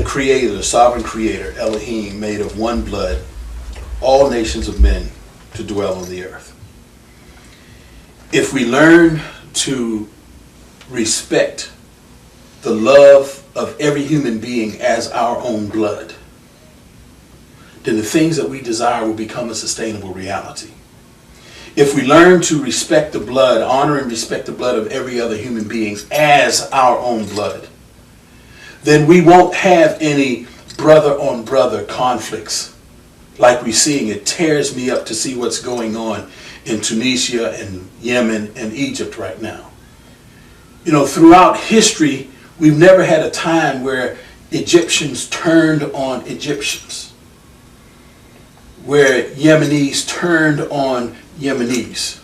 creator, the sovereign creator, Elohim, made of one blood all nations of men to dwell on the earth. If we learn to respect the love of every human being as our own blood, then the things that we desire will become a sustainable reality. If we learn to respect the blood, honor and respect the blood of every other human being as our own blood, then we won't have any brother-on-brother conflicts like we're seeing. It tears me up to see what's going on in Tunisia and Yemen and Egypt right now. You know, throughout history, we've never had a time where Egyptians turned on Egyptians, where Yemenis turned on Yemenis.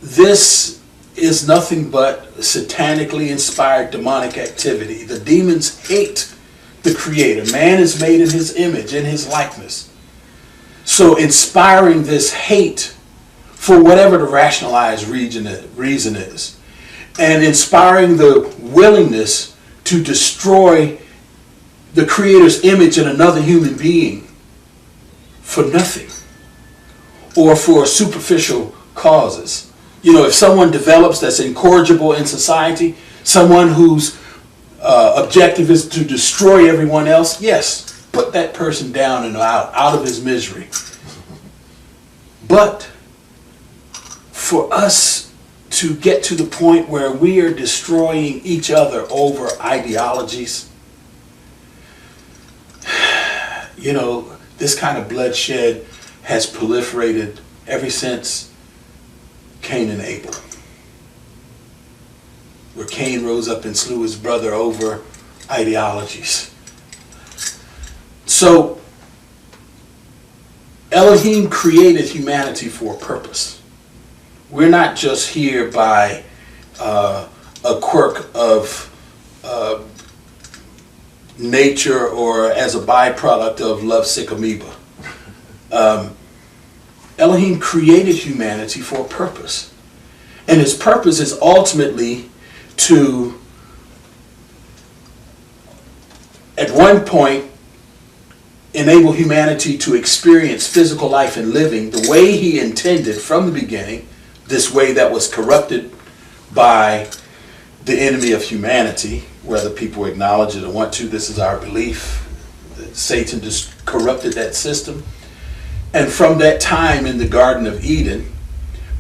This is nothing but satanically inspired demonic activity. The demons hate the Creator. Man is made in His image, in His likeness. So inspiring this hate for whatever the rationalized reason is, and inspiring the willingness to destroy the Creator's image in another human being for nothing or for superficial causes. You know, if someone develops that's incorrigible in society, someone whose objective is to destroy everyone else, yes, put that person down and out of his misery. But for us to get to the point where we are destroying each other over ideologies, you know, this kind of bloodshed has proliferated ever since Cain and Abel, where Cain rose up and slew his brother over ideologies. So Elohim created humanity for a purpose. We're not just here by a quirk of nature or as a byproduct of lovesick amoeba. Elohim created humanity for a purpose. And His purpose is ultimately to, at one point, enable humanity to experience physical life and living the way He intended from the beginning, this way that was corrupted by the enemy of humanity, whether people acknowledge it or want to. This is our belief that Satan just corrupted that system. And from that time in the Garden of Eden,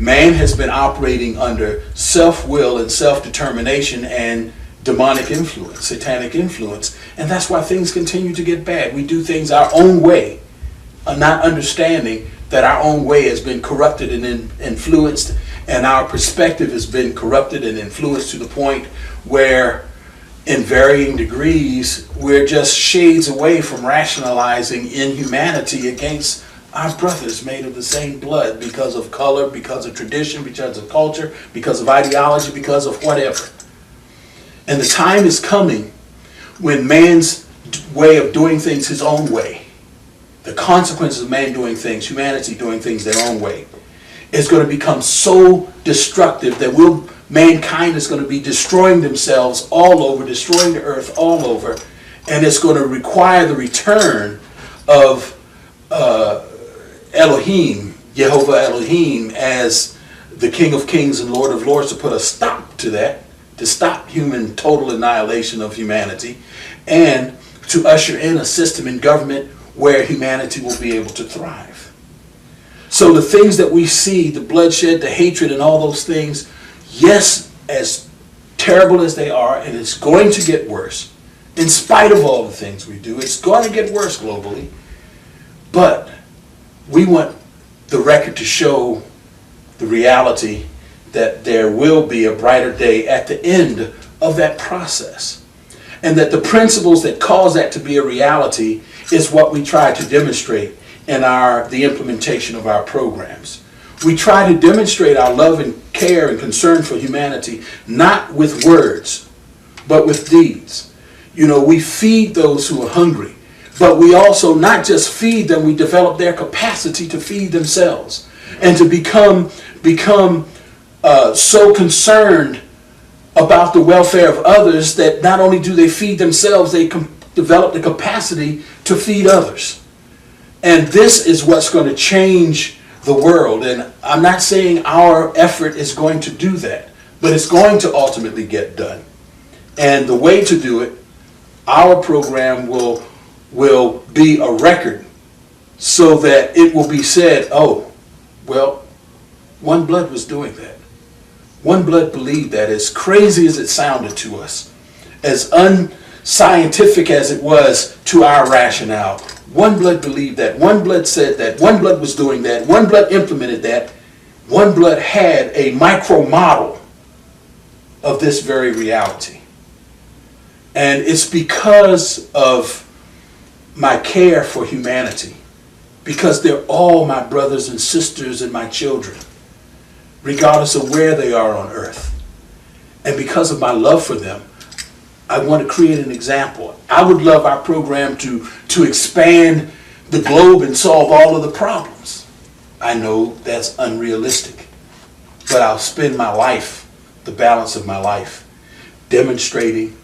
man has been operating under self-will and self-determination and demonic influence, satanic influence. And that's why things continue to get bad. We do things our own way, not understanding that our own way has been corrupted and influenced, and our perspective has been corrupted and influenced to the point where, in varying degrees, we're just shades away from rationalizing inhumanity against our brothers made of the same blood because of color, because of tradition, because of culture, because of ideology, because of whatever. And the time is coming when man's way of doing things his own way, the consequences of man doing things, humanity doing things their own way, is going to become so destructive that mankind is going to be destroying themselves all over, destroying the earth all over, and it's going to require the return of Elohim, Jehovah Elohim, as the King of Kings and Lord of Lords, to put a stop to that, to stop human total annihilation of humanity, and to usher in a system in government where humanity will be able to thrive. So the things that we see, the bloodshed, the hatred, and all those things, yes, as terrible as they are, and it's going to get worse, in spite of all the things we do, it's going to get worse globally, but we want the record to show the reality that there will be a brighter day at the end of that process. And that the principles that cause that to be a reality is what we try to demonstrate in the implementation of our programs. We try to demonstrate our love and care and concern for humanity, not with words, but with deeds. You know, we feed those who are hungry. But we also not just feed them, we develop their capacity to feed themselves and to become so concerned about the welfare of others, that not only do they feed themselves, they develop the capacity to feed others. And this is what's going to change the world. And I'm not saying our effort is going to do that, but it's going to ultimately get done. And the way to do it, our program will be a record, so that it will be said, oh, well, One Blood was doing that. One Blood believed that. As crazy as it sounded to us, as unscientific as it was to our rationale, One Blood believed that. One Blood said that. One Blood was doing that. One Blood implemented that. One Blood had a micro model of this very reality. And it's because of my care for humanity, because they're all my brothers and sisters and my children, regardless of where they are on earth. And because of my love for them, I want to create an example. I would love our program to expand the globe and solve all of the problems. I know that's unrealistic, but I'll spend my life, the balance of my life, demonstrating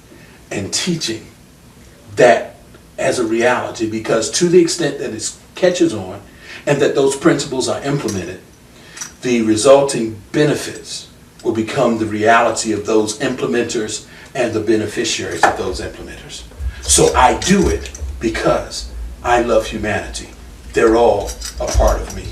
and teaching that as a reality, because to the extent that it catches on and that those principles are implemented, the resulting benefits will become the reality of those implementers and the beneficiaries of those implementers. So I do it because I love humanity. They're all a part of me.